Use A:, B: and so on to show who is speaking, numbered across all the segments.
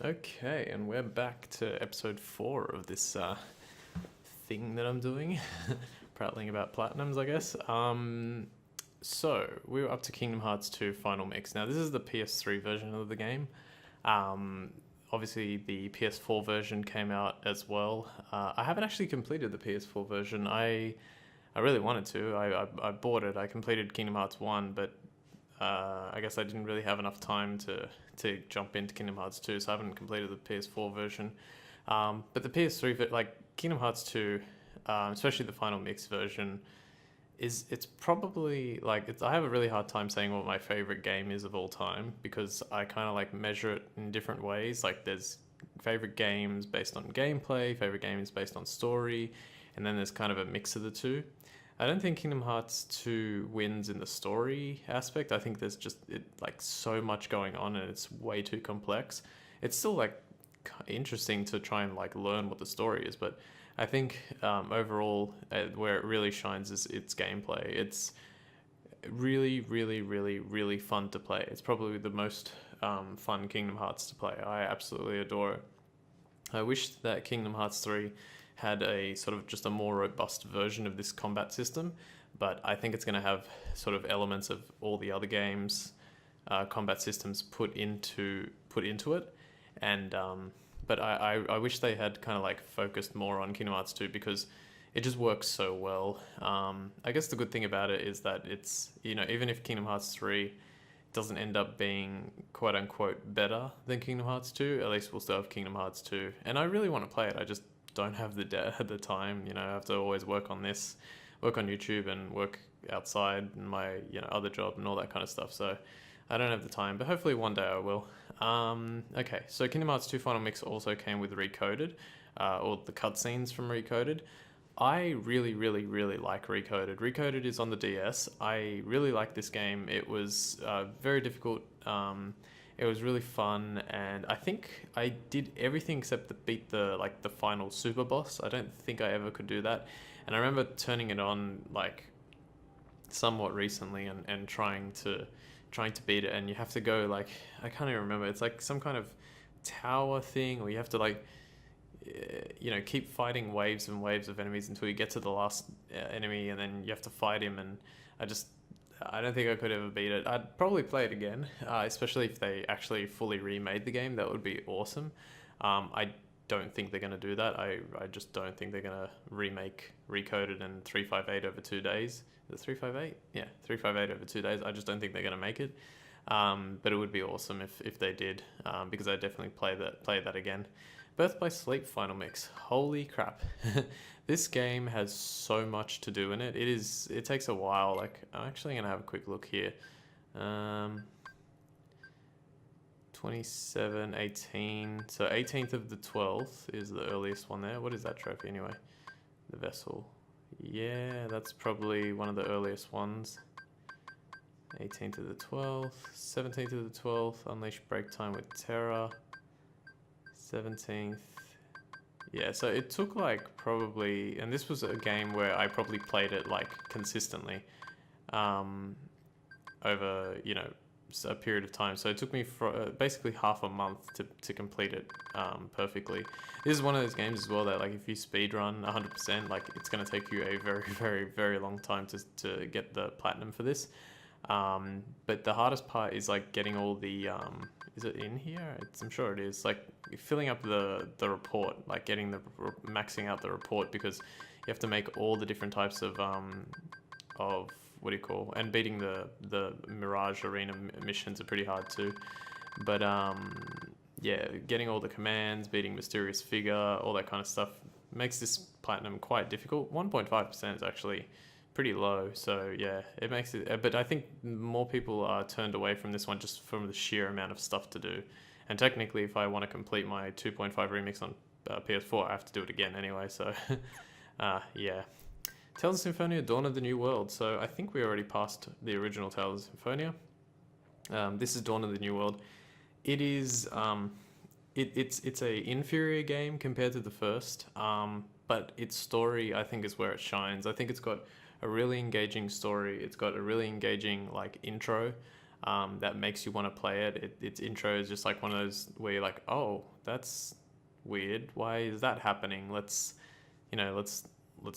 A: Okay, and we're back to episode 4 of this thing that I'm doing, prattling about platinums, I guess. So we were up to Kingdom Hearts 2 Final Mix. Now this is the PS3 version of the game. Obviously the PS4 version came out as well. I haven't actually completed the PS4 version. I really wanted to. I bought it. I completed Kingdom Hearts 1, but I guess I didn't really have enough time to jump into Kingdom Hearts 2, so I haven't completed the PS4 version. But the PS3, like Kingdom Hearts 2, especially the Final Mix version, it's probably like I have a really hard time saying what my favorite game is of all time, because I kind of like measure it in different ways. Like there's favorite games based on gameplay, favorite games based on story, and then there's kind of a mix of the two. I don't think Kingdom Hearts 2 wins in the story aspect. I think there's just like so much going on and it's way too complex. It's still like interesting to try and like learn what the story is, but I think overall where it really shines is its gameplay. It's really, really, really, really fun to play. It's probably the most fun Kingdom Hearts to play. I absolutely adore it. I wish that Kingdom Hearts 3 had a sort of just a more robust version of this combat system, but I think it's going to have sort of elements of all the other games combat systems put into it. And but I wish they had kind of like focused more on Kingdom Hearts 2, because it just works so well. I guess the good thing about it is that it's, you know, even if Kingdom Hearts 3 doesn't end up being quote unquote better than Kingdom Hearts 2, at least we'll still have Kingdom Hearts 2. And I really want to play it. I just don't have the time. You know, I have to always work on YouTube and work outside and my, you know, other job and all that kind of stuff. So I don't have the time, but hopefully one day I will. Okay, so Kingdom Hearts 2 Final Mix also came with Recoded, or the cutscenes from Recoded. I really, really, really like Recoded. Recoded is on the DS. I really like this game. It was very difficult. It was really fun, and I think I did everything except beat the final super boss. I don't think I ever could do that. And I remember turning it on like somewhat recently and trying to beat it, and you have to go like, I can't even remember. It's like some kind of tower thing, or you have to like, you know, keep fighting waves and waves of enemies until you get to the last enemy, and then you have to fight him. And I don't think I could ever beat it. I'd probably play it again, especially if they actually fully remade the game. That would be awesome. I don't think they're going to do that. I just don't think they're going to remake Recoded in 358 over 2 days. Is it 358? Yeah, 358 over 2 days. I just don't think they're going to make it. But it would be awesome if they did, because I definitely play that again. Birth by Sleep Final Mix. Holy crap. This game has so much to do in it. It takes a while. Like, I'm actually going to have a quick look here. 27, 18. So 18th of the 12th is the earliest one there. What is that trophy anyway? The vessel. Yeah, that's probably one of the earliest ones. 18th of the 12th. 17th of the 12th. Unleash Break Time with Terra. 17th. Yeah, so it took like probably, and this was a game where I probably played it like consistently over, you know, a period of time. So it took me for basically half a month to complete it perfectly. This is one of those games as well that like if you speedrun 100%, like it's going to take you a very, very, very long time to get the platinum for this. But the hardest part is like getting all the is it in here? I'm sure it is. Like filling up the report, like getting maxing out the report, because you have to make all the different types of what do you call, and beating the Mirage Arena missions are pretty hard too. But yeah, getting all the commands, beating Mysterious Figure, all that kind of stuff makes this platinum quite difficult. 1.5% is actually pretty low, so yeah, it makes it, but I think more people are turned away from this one just from the sheer amount of stuff to do. And technically, if I want to complete my 2.5 remix on PS4, I have to do it again anyway, so yeah. Tales of Symphonia, Dawn of the New World. So I think we already passed the original Tales of Symphonia. This is Dawn of the New World. It is it's a inferior game compared to the first, but its story, I think, is where it shines. I think it's got a really engaging story. It's got a really engaging like intro. that makes you want to play it. Its intro is just like one of those where you're like, oh, that's weird. Why is that happening? Let's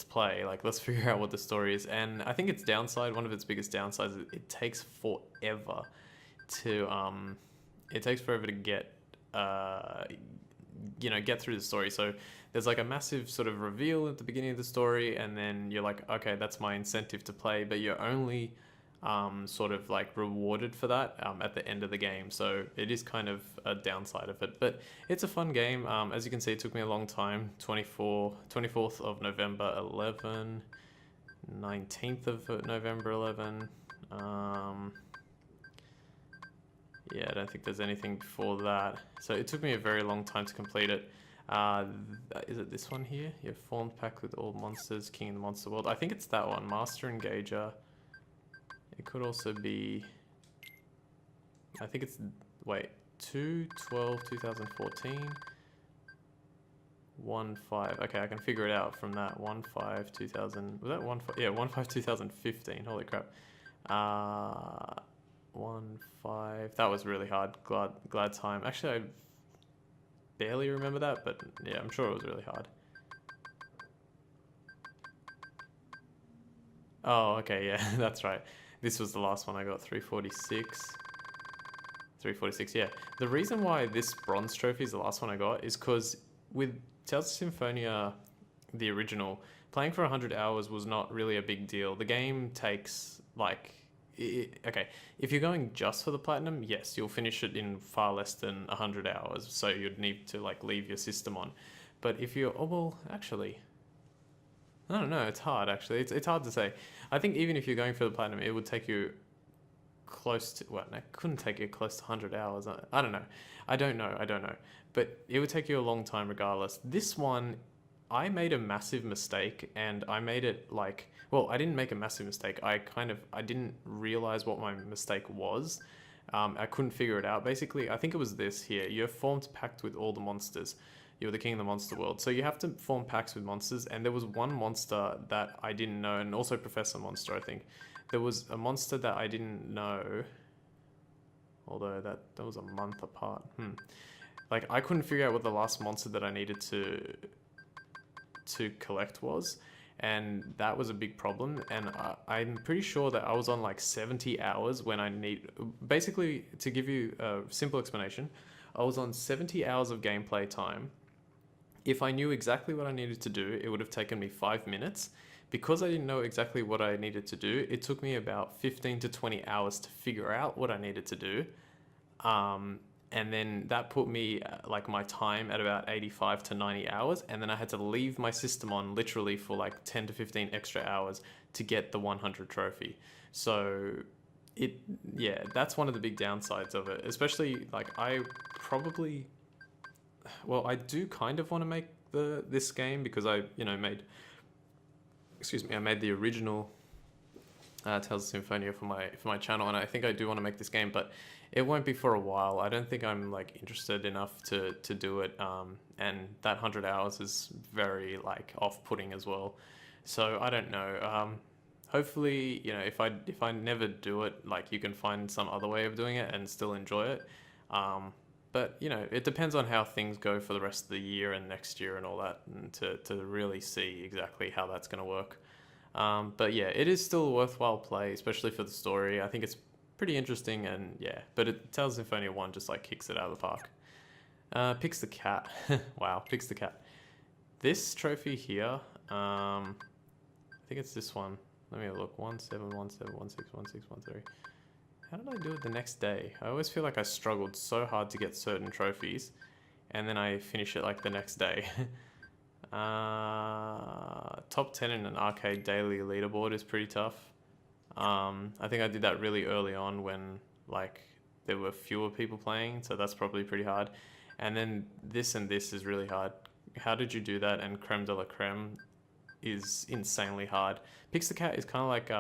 A: play. Like, let's figure out what the story is. And I think its downside, one of its biggest downsides, is it takes forever to get get through the story. So there's like a massive sort of reveal at the beginning of the story, and then you're like, okay, that's my incentive to play, but you're only sort of like rewarded for that at the end of the game. So it is kind of a downside of it, but it's a fun game. As you can see, it took me a long time. 24th of November 11, 19th of November 11. Yeah, I don't think there's anything before that. So it took me a very long time to complete it. Is it this one here? You've formed pact with all monsters, king in the monster world. I think it's that one, Master Engager. It could also be, I think it's, wait, 2/12/2014. 1/5. Okay, I can figure it out from that. 1/5/2000. Was that 1/5? Yeah, 1/5/2015. Holy crap. 1/5. That was really hard. Glad time. Actually, I barely remember that, but yeah, I'm sure it was really hard. Oh, okay, yeah, that's right. This was the last one I got, 346. 346, yeah. The reason why this bronze trophy is the last one I got is because with Tales of Symphonia, the original, playing for 100 hours was not really a big deal. The game takes, like, okay, if you're going just for the platinum, yes, you'll finish it in far less than 100 hours, so you'd need to, like, leave your system on. But if you're, oh, well, actually, I don't know, it's hard, actually. It's hard to say. I think even if you're going for the platinum, it would take you close to, well, no, it couldn't take you close to 100 hours. I don't know. I don't know. But it would take you a long time regardless. This one, I made a massive mistake, and I made it like, well, I didn't make a massive mistake. I didn't realize what my mistake was. I couldn't figure it out. Basically, I think it was this here. You have formed pact with all the monsters. You're the king of the monster world. So you have to form pacts with monsters, and there was one monster that I didn't know, and also Professor Monster, I think. There was a monster that I didn't know, although that was a month apart. Like, I couldn't figure out what the last monster that I needed to collect was, and that was a big problem. And I'm pretty sure that I was on like 70 hours when I need, basically, to give you a simple explanation, I was on 70 hours of gameplay time. If I knew exactly what I needed to do, it would have taken me 5 minutes. Because I didn't know exactly what I needed to do, it took me about 15 to 20 hours to figure out what I needed to do. And then that put me, like, my time at about 85 to 90 hours. And then I had to leave my system on literally for like 10 to 15 extra hours to get the 100 trophy. So that's one of the big downsides of it. Especially, like, I do kind of want to make this game because I made the original Tales of Symphonia for my channel, and I think I do want to make this game, but it won't be for a while. I don't think I'm, like, interested enough to do it, and that 100 hours is very, like, off-putting as well. So I don't know. Hopefully, if I never do it, like, you can find some other way of doing it and still enjoy it. But, it depends on how things go for the rest of the year and next year and all that, and to really see exactly how that's going to work. But yeah, it is still a worthwhile play, especially for the story. I think it's pretty interesting, and yeah, but Tales of Symphonia 1 just, like, kicks it out of the park. Picks the cat. Wow, picks the cat. This trophy here, I think it's this one. Let me look. 1717161613. How did I do it the next day? I always feel like I struggled so hard to get certain trophies, and then I finish it, like, the next day. Top 10 in an arcade daily leaderboard is pretty tough. I think I did that really early on when, like, there were fewer people playing, so that's probably pretty hard. And then this and this is really hard. How did you do that? And Creme de la Creme is insanely hard. Pix the Cat is kind of like,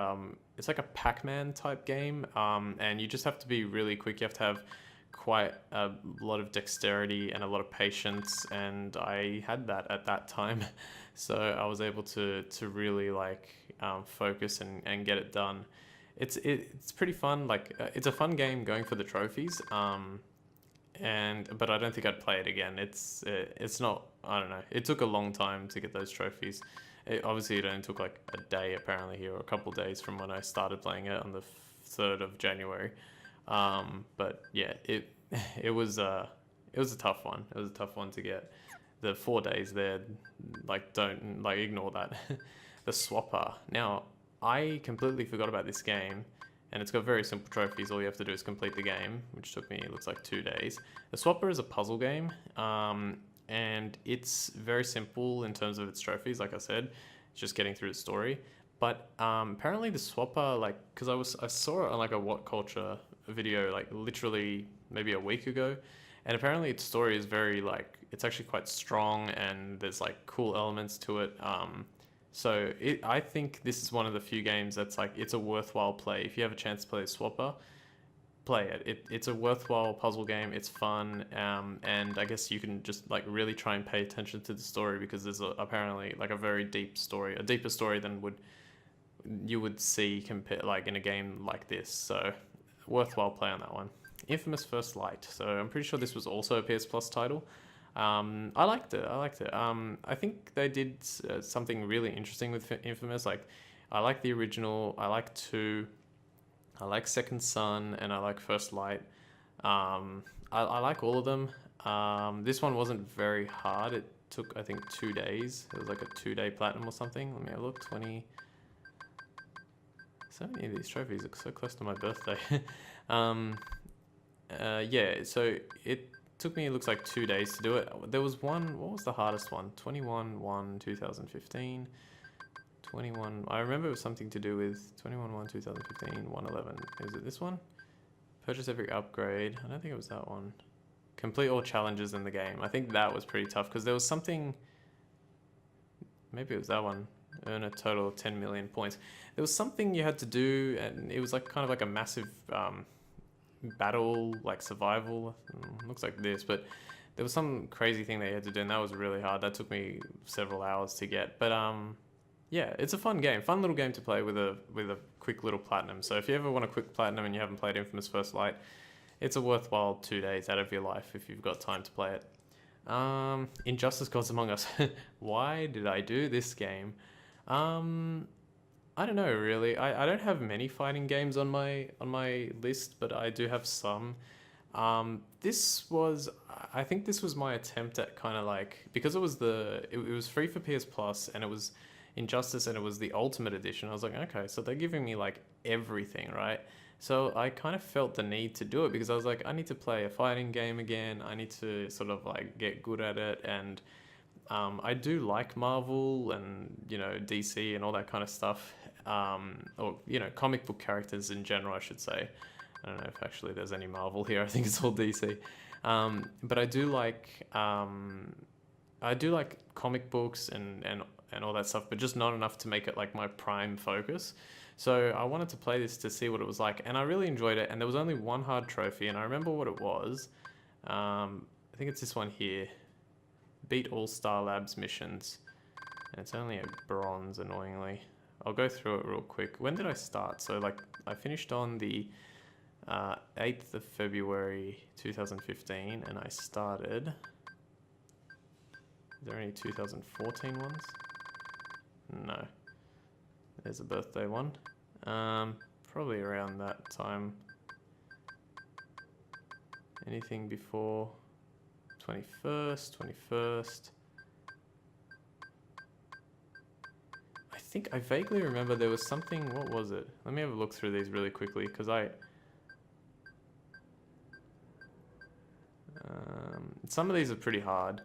A: it's like a Pac-Man type game, and you just have to be really quick. You have to have quite a lot of dexterity and a lot of patience, and I had that at that time. So I was able to really, like, focus and get it done. it's pretty fun. Like it's a fun game going for the trophies. But I don't think I'd play it again. It's not. I don't know. It took a long time to get those trophies. Obviously, it only took like a day apparently here, or a couple of days from when I started playing it on the 3rd of January. But yeah, it was a tough one. It was a tough one to get. The 4 days there, like don't like ignore that. The swapper. Now I completely forgot about this game. And it's got very simple trophies. All you have to do is complete the game, which took me, it looks like 2 days. The Swapper is a puzzle game, and it's very simple in terms of its trophies. Like I said, it's just getting through the story. But apparently the Swapper, like, because I saw it on like a What Culture video, like literally maybe a week ago, and apparently its story is very like, it's actually quite strong, and there's like cool elements to it. So I think this is one of the few games that's like, it's a worthwhile play. If you have a chance to play Swapper, play it. It's a worthwhile puzzle game. It's fun. And I guess you can just like really try and pay attention to the story, because there's apparently like a very deep story, a deeper story than you would see like in a game like this. So worthwhile play on that one. Infamous First Light. So I'm pretty sure this was also a PS Plus title. I liked it. I think they did something really interesting with Infamous. Like, I like the original. I like 2. I like Second Son, and I like First Light. I like all of them. This one wasn't very hard. It took, I think, 2 days. It was like a 2-day platinum or something. Let me have a look. 20. So many of these trophies look so close to my birthday. Yeah. So it took me, it looks like 2 days to do it. There was one, what was the hardest one? 21/1/2015. 21, I remember it was something to do with 21/1/2015, 111. Is it this one? Purchase every upgrade. I don't think it was that one. Complete all challenges in the game. I think that was pretty tough, because there was something, maybe it was that one. Earn a total of 10 million points. There was something you had to do, and it was like kind of like a massive battle, like survival. Looks like this, but there was some crazy thing that you had to do, and that was really hard. That took me several hours to get. But yeah, it's a fun game, fun little game to play with a quick little platinum. So if you ever want a quick platinum and you haven't played Infamous First Light, it's a worthwhile 2 days out of your life if you've got time to play it. Injustice: Gods Among Us. Why did I do this game? I don't know, really. I don't have many fighting games on my list, but I do have some. I think this was my attempt at kind of like, because it was free for PS Plus, and it was Injustice, and it was the Ultimate Edition. I was like, okay, so they're giving me like everything, right? So I kind of felt the need to do it, because I was like, I need to play a fighting game again. I need to sort of like get good at it, and I do like Marvel and, DC and all that kind of stuff. Or, comic book characters in general, I should say. I don't know if actually there's any Marvel here. I think it's all DC. But I do like comic books and all that stuff, but just not enough to make it like my prime focus. So I wanted to play this to see what it was like, and I really enjoyed it. And there was only one hard trophy, and I remember what it was. I think it's this one here. Beat all Star Labs missions. And it's only a bronze, annoyingly. I'll go through it real quick. When did I start? So like, I finished on the 8th of February 2015, and I started... Is there any 2014 ones? No. There's a birthday one. Probably around that time. Anything before 21st. I think I vaguely remember there was something, what was it? Let me have a look through these really quickly, because some of these are pretty hard.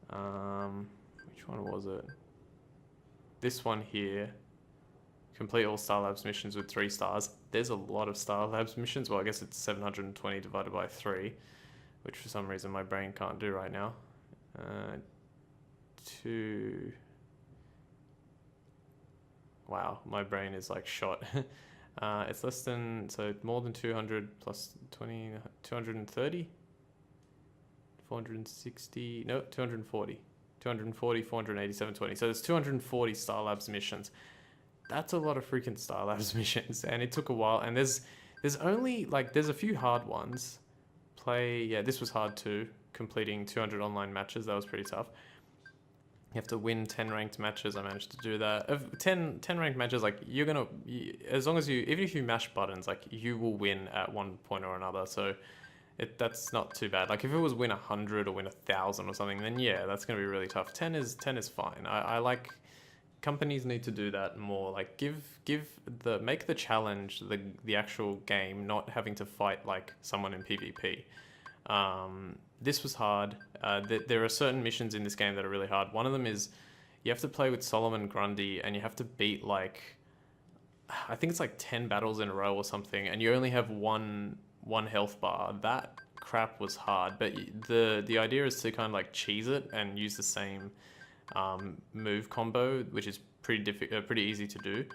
A: Which one was it? This one here. Complete all Star Labs missions with 3 stars. There's a lot of Star Labs missions. Well, I guess it's 720 divided by 3, which for some reason my brain can't do right now. 2. Wow, my brain is like shot. It's less than, so more than 200 plus 20, 230? 460, no, 240. 240, 487, 20. So there's 240 Star Labs missions. that's a lot of freaking Starlabs missions, and it took a while. And there's only like there's a few hard ones. This was hard too. Completing 200 online matches, that was pretty tough. You have to win 10 ranked matches. I managed to do that. Of 10 ranked matches, like as long as even if you mash buttons, like you will win at one point or another. So that's not too bad. Like if it was win 100 or win 1,000 or something, then yeah, that's gonna be really tough. 10 is fine. I like, companies need to do that more. Like make the challenge the actual game, not having to fight like someone in PvP. This was hard. There are certain missions in this game that are really hard. One of them is you have to play with Solomon Grundy, and you have to beat like, I think it's like 10 battles in a row or something, and you only have one health bar. That crap was hard, but the idea is to kind of like cheese it and use the same move combo, which is pretty easy to do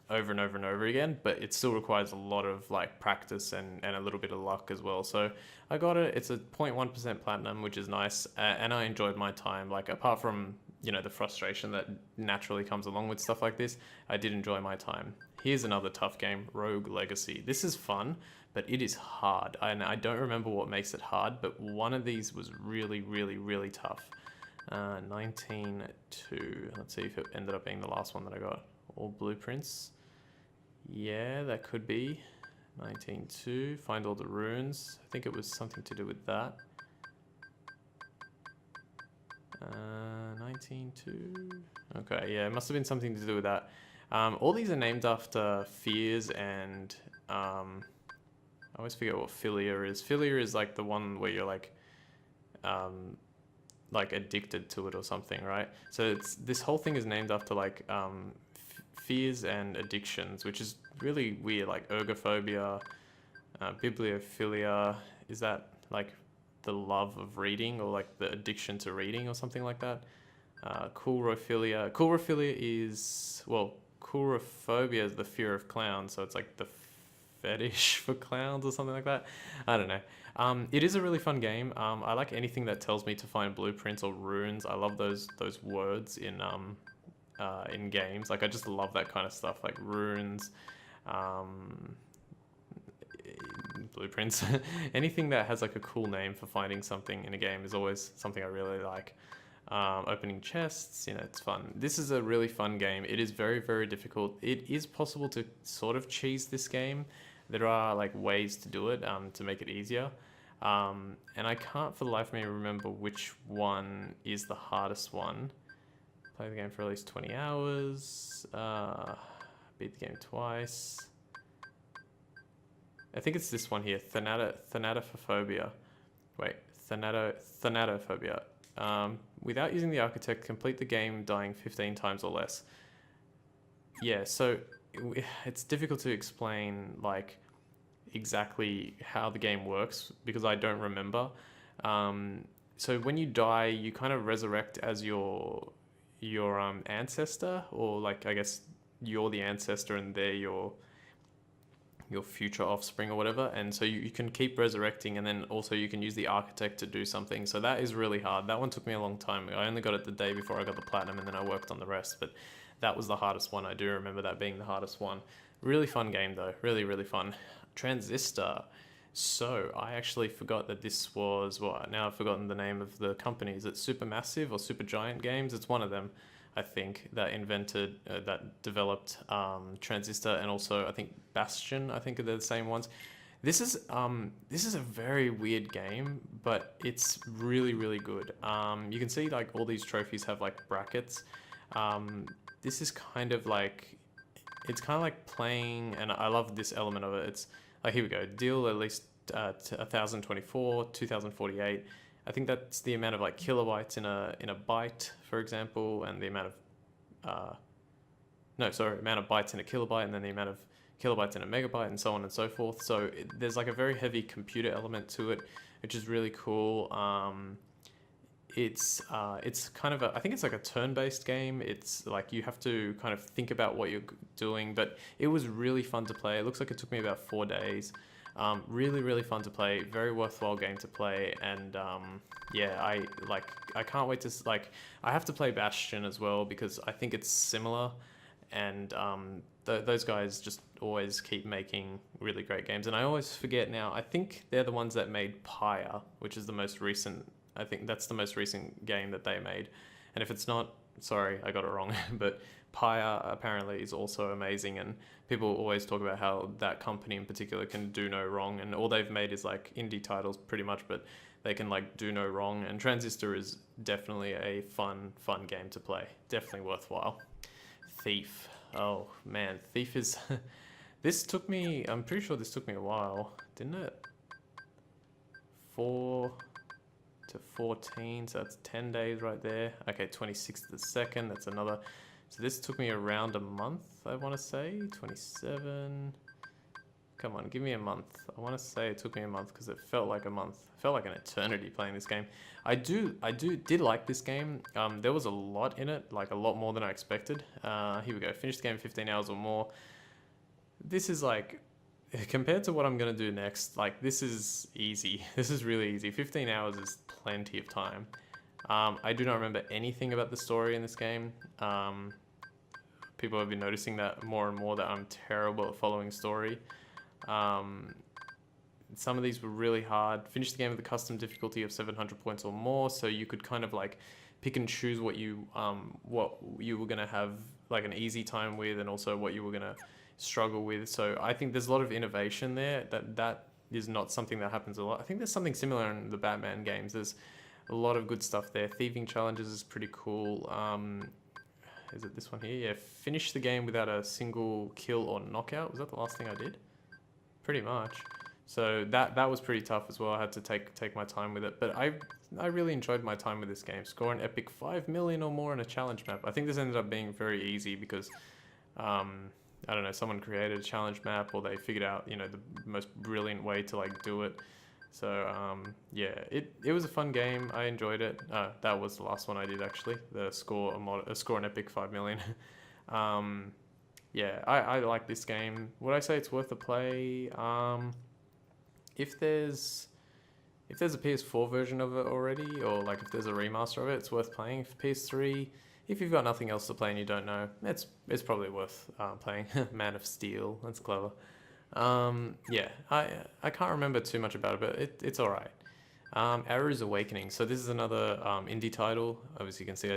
A: over and over and over again, but it still requires a lot of like practice and a little bit of luck as well. So I got it. It's a 0.1% platinum, which is nice, and I enjoyed my time. Like apart from the frustration that naturally comes along with stuff like this, I did enjoy my time. Here's another tough game, Rogue Legacy. This is fun, but it is hard, and I don't remember what makes it hard, but one of these was really, really, really tough. 19-2. Let's see if it ended up being the last one that I got. All blueprints. Yeah, that could be. 19-2. Find all the runes. I think it was something to do with that. 19-2. Okay, yeah, it must have been something to do with that. All these are named after fears, and I always forget what philia is. Philia is like the one where you're like addicted to it or something, right? So this whole thing is named after like fears and addictions, which is really weird. Like ergophobia, bibliophilia, is that like the love of reading or like the addiction to reading or something like that? Coulrophilia. Coulrophilia is, well, coulrophobia is the fear of clowns, so it's like the fetish for clowns or something like that. I don't know. It is a really fun game. I like anything that tells me to find blueprints or runes. I love those words in games. Like I just love that kind of stuff, like runes, blueprints. Anything that has like a cool name for finding something in a game is always something I really like. Opening chests, it's fun. This is a really fun game. It is very, very difficult. It is possible to sort of cheese this game. There are like ways to do it to make it easier. And I can't for the life of me remember which one is the hardest one. Play the game for at least 20 hours. Beat the game twice. I think it's this one here, Thanatophobia. Wait, Thanatophobia. Without using the architect, complete the game dying 15 times or less. Yeah, so it's difficult to explain like exactly how the game works because I don't remember. So when you die, you kind of resurrect as your ancestor, or like I guess you're the ancestor and they're your future offspring or whatever, and so you can keep resurrecting, and then also you can use the architect to do something. So that is really hard. That one took me a long time. I only got it the day before I got the platinum, and then I worked on the rest, but that was the hardest one. I do remember that being the hardest one. Really fun game though, really, really fun. Transistor. So I actually forgot that this was, now I've forgotten the name of the company. Is it Supermassive or Supergiant Games? It's one of them, I think, that developed Transistor, and also I think Bastion. I think they're the same ones. This is a very weird game, but it's really, really good. You can see like all these trophies have like brackets. This is kind of like, it's kind of like playing, and I love this element of it. It's like, here we go, deal at least 1024, 2048. I think that's the amount of like kilobytes in a byte, for example, and the amount of amount of bytes in a kilobyte, and then the amount of kilobytes in a megabyte, and so on and so forth. So there's like a very heavy computer element to it, which is really cool. It's kind of I think it's like a turn-based game. It's like you have to kind of think about what you're doing, but it was really fun to play. It looks like it took me about 4 days. Really, really fun to play. Very worthwhile game to play, and yeah, I can't wait to I have to play Bastion as well because I think it's similar, and those guys just always keep making really great games. And I always forget now, I think they're the ones that made Pyre, which is the most recent, I think that's the most recent game that they made. And if it's not, sorry, I got it wrong, but Pyre apparently is also amazing, and people always talk about how that company in particular can do no wrong, and all they've made is like indie titles pretty much, but they can like do no wrong. And Transistor is definitely a fun game to play, definitely worthwhile. Thief, oh man, Thief is this took me, I'm pretty sure this took me a while, didn't it? 4 to 14, so that's 10 days right there. Okay, 26th the 2nd, that's another. So this took me around a month, I want to say. 27. Come on, give me a month. I want to say it took me a month because it felt like a month. It felt like an eternity playing this game. I did like this game. There was a lot in it, like a lot more than I expected. Here we go. Finished the game in 15 hours or more. This is like, compared to what I'm going to do next, like this is easy. This is really easy. 15 hours is plenty of time. I do not remember anything about the story in this game. People have been noticing that more and more, that I'm terrible at following story. Some of these were really hard. Finished the game with a custom difficulty of 700 points or more, so you could kind of like pick and choose what you were gonna have like an easy time with, and also what you were gonna struggle with. So I think there's a lot of innovation there. That is not something that happens a lot. I think there's something similar in the Batman games. There's a lot of good stuff there. Thieving challenges is pretty cool. Is it this one here? Yeah, finish the game without a single kill or knockout. Was that the last thing I did? Pretty much. So that was pretty tough as well. I had to take my time with it. But I really enjoyed my time with this game. Score an epic 5 million or more in a challenge map. I think this ended up being very easy because, I don't know, someone created a challenge map, or they figured out, you know, the most brilliant way to like do it. So yeah, it was a fun game. I enjoyed it. That was the last one I did actually. The score an epic 5 million. Yeah, I like this game. Would I say it's worth a play? If there's a PS4 version of it already, or like if there's a remaster of it, it's worth playing. For PS3, if you've got nothing else to play and you don't know, it's probably worth playing. Man of Steel, that's clever. Yeah, I can't remember too much about it, but it's alright. Aru's Awakening. So this is another indie title. Obviously you can see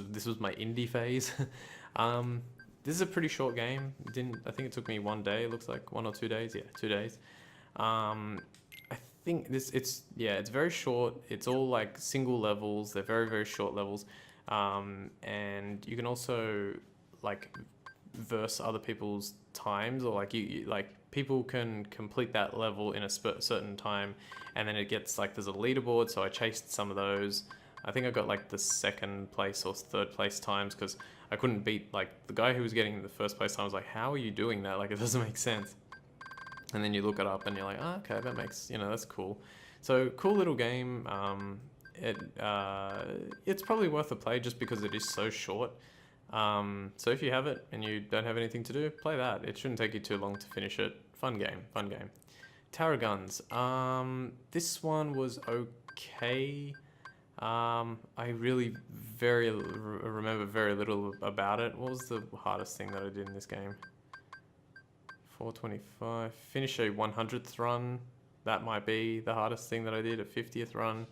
A: this was my indie phase. This is a pretty short game. I think it took me 1 day, it looks like 1 or 2 days. Yeah, 2 days. I think it's very short. It's all like single levels. They're very, very short levels. And you can also like verse other people's times, or like you like people can complete that level in a certain time, and then it gets like, there's a leaderboard. So I chased some of those. I think I got like the 2nd place or 3rd place times, because I couldn't beat like the guy who was getting the 1st place time. I was like, how are you doing that? Like, it doesn't make sense. And then you look it up and you're like, oh, okay, that makes, that's cool. So cool little game. It's probably worth a play just because it is so short. So if you have it and you don't have anything to do, play that. It shouldn't take you too long to finish it. Fun game. Tower Guns. This one was okay. I really remember very little about it. What was the hardest thing that I did in this game? 425. Finish a 100th run. That might be the hardest thing that I did. A 50th run.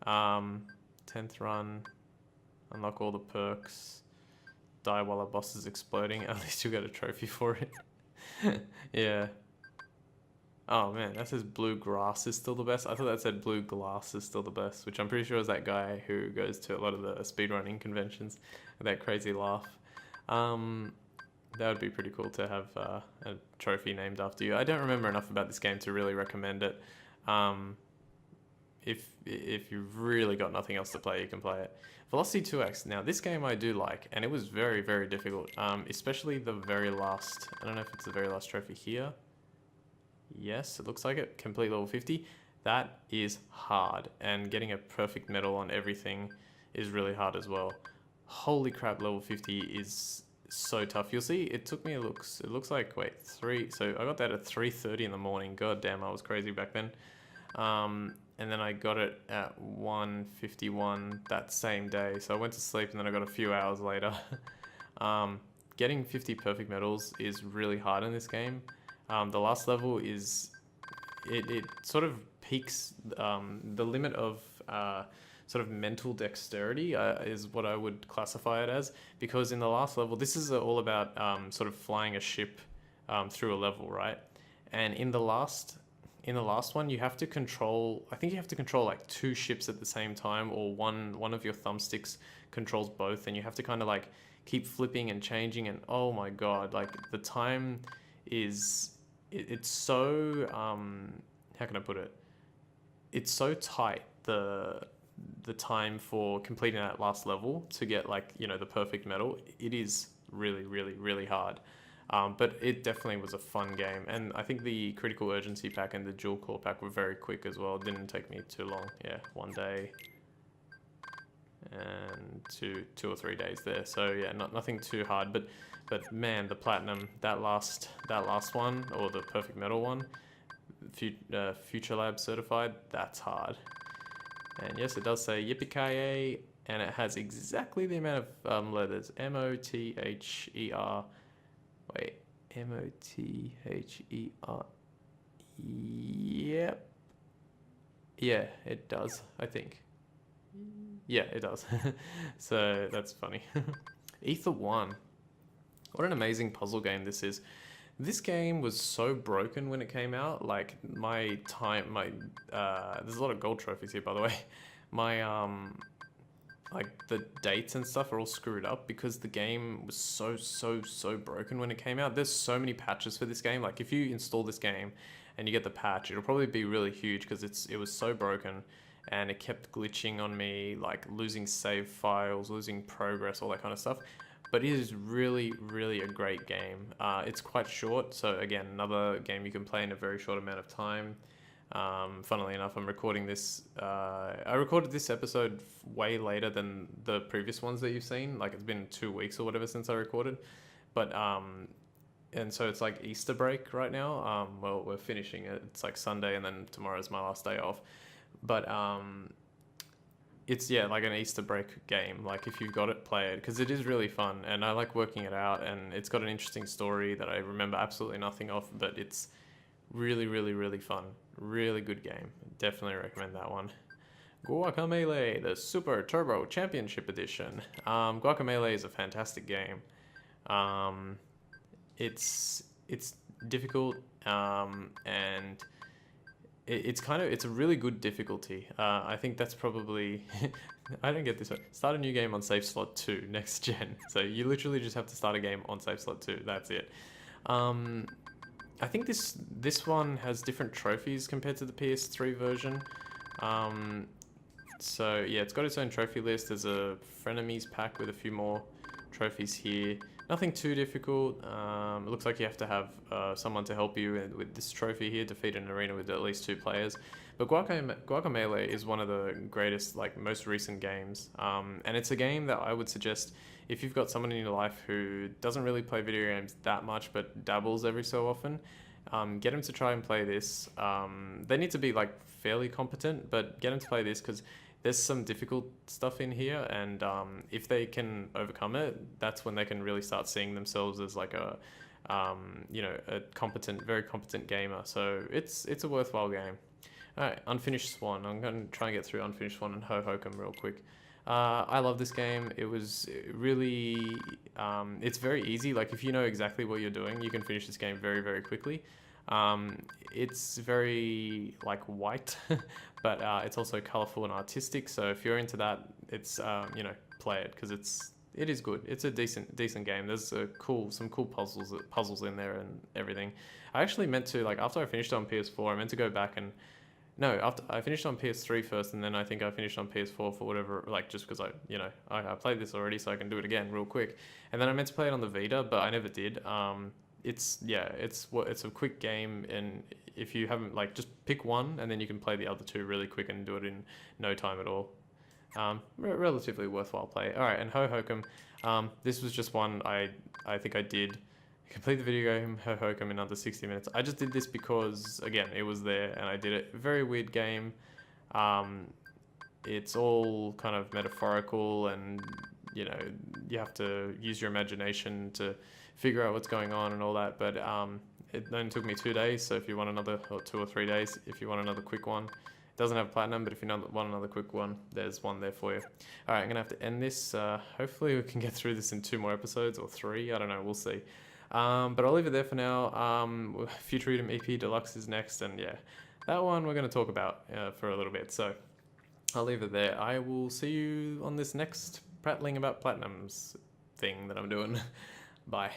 A: 10th run. Unlock all the perks. Die while a boss is exploding. At least you get a trophy for it. Yeah. Oh man, that says blue grass is still the best. I thought that said blue glass is still the best, which I'm pretty sure is that guy who goes to a lot of the speedrunning conventions with that crazy laugh. That would be pretty cool to have a trophy named after you. I don't remember enough about this game to really recommend it. If you've really got nothing else to play, you can play it. Velocity 2X. Now this game I do like, and it was very, very difficult, especially the very last, I don't know if it's the very last trophy here. Yes, it looks like it. Complete level 50. That is hard, and getting a perfect medal on everything is really hard as well. Holy crap, level 50 is so tough. You'll see, it took me, it looks like, so I got that at 3:30 in the morning. God damn, I was crazy back then. And then I got it at 1:51 that same day. So I went to sleep and then I got a few hours later. getting 50 perfect medals is really hard in this game. The last level is, it sort of peaks the limit of sort of mental dexterity is what I would classify it as, because in the last level, this is all about sort of flying a ship through a level, right? And in the last one, you have to control, I think you have to control like 2 ships at the same time, or one of your thumbsticks controls both, and you have to kind of like keep flipping and changing, and oh my god, like the time is, it's so, how can I put it? It's so tight, the time for completing that last level to get like, you know, the perfect medal. It is really, really, really hard. But it definitely was a fun game, and I think the critical urgency pack and the dual core pack were very quick as well. It didn't take me too long. Yeah, 1 day and two or 3 days there. So yeah, nothing too hard. But man, the platinum, that last one, or the perfect medal one, Future Lab certified, that's hard. And yes, it does say yippee-ki-yay, and it has exactly the amount of letters. M-O-T-H-E-R. Wait, M-O-T-H-E-R. Yep. Yeah, it does, I think. Yeah, it does. So that's funny. Ether 1. What an amazing puzzle game this is. This game was so broken when it came out. Like there's a lot of gold trophies here, by the way. My like the dates and stuff are all screwed up because the game was so broken when it came out. There's so many patches for this game. Like if you install this game and you get the patch, it'll probably be really huge because it was so broken, and it kept glitching on me, like losing save files, losing progress, all that kind of stuff. But it is really, really a great game. It's quite short, so again, another game you can play in a very short amount of time. Funnily enough, I'm recording this, I recorded this episode way later than the previous ones that you've seen. Like it's been 2 weeks or whatever since I recorded. But, and so it's like Easter break right now. Well, we're finishing it. It's like Sunday, and then tomorrow's my last day off. But, it's, yeah, like an Easter break game. Like if you've got it, play it, because it is really fun, and I like working it out, and it's got an interesting story that I remember absolutely nothing of, but it's really, really, really fun. Really good game. Definitely recommend that one. Guacamelee, the Super Turbo Championship Edition. Guacamelee is a fantastic game. It's difficult, and it's a really good difficulty. I think that's probably, I don't get this one. Start a new game on save slot 2 next gen. So you literally just have to start a game on save slot 2. That's it. I think this one has different trophies compared to the PS3 version. So yeah, it's got its own trophy list. There's a frenemies pack with a few more trophies here. Nothing too difficult. It looks like you have to have someone to help you with this trophy here, defeat an arena with at least 2 players. But Guacamelee is one of the greatest, like most recent games. And it's a game that I would suggest if you've got someone in your life who doesn't really play video games that much, but dabbles every so often, get them to try and play this. They need to be like fairly competent, but get them to play this because there's some difficult stuff in here, and if they can overcome it, that's when they can really start seeing themselves as like a, you know, a competent, very competent gamer. So it's a worthwhile game. All right, Unfinished Swan. I'm going to try and get through Unfinished Swan and Hohokum real quick. I love this game. It was really, it's very easy. Like if you know exactly what you're doing, you can finish this game very, very quickly. It's very like white, but it's also colorful and artistic. So if you're into that, it's you know, play it because it is good. It's a decent game. There's some cool puzzles in there and everything. I actually meant to, like, after I finished on PS4, I meant to go back and after I finished on PS3 first, and then I think I finished on PS4 for whatever, like just because I played this already, so I can do it again real quick. And then I meant to play it on the Vita, but I never did. It's a quick game, and if you haven't, like, just pick one and then you can play the other 2 really quick and do it in no time at all. Relatively worthwhile play. All right, and Hohokum. This was just one I think I did complete the video game Hohokum in under 60 minutes. I just did this because, again, it was there and I did it. Very weird game. It's all kind of metaphorical, and you know, you have to use your imagination to figure out what's going on and all that. But it only took me 2 days, so if you want another, or 2 or 3 days, if you want another quick one. It doesn't have platinum, but if you want another quick one, there's one there for you. All right, I'm gonna have to end this. Hopefully we can get through this in 2 more episodes, or 3, I don't know, we'll see. But I'll leave it there for now. Futuritum EP Deluxe is next, and yeah, that one we're gonna talk about for a little bit, so I'll leave it there. I will see you on this next prattling about platinums thing that I'm doing. Bye.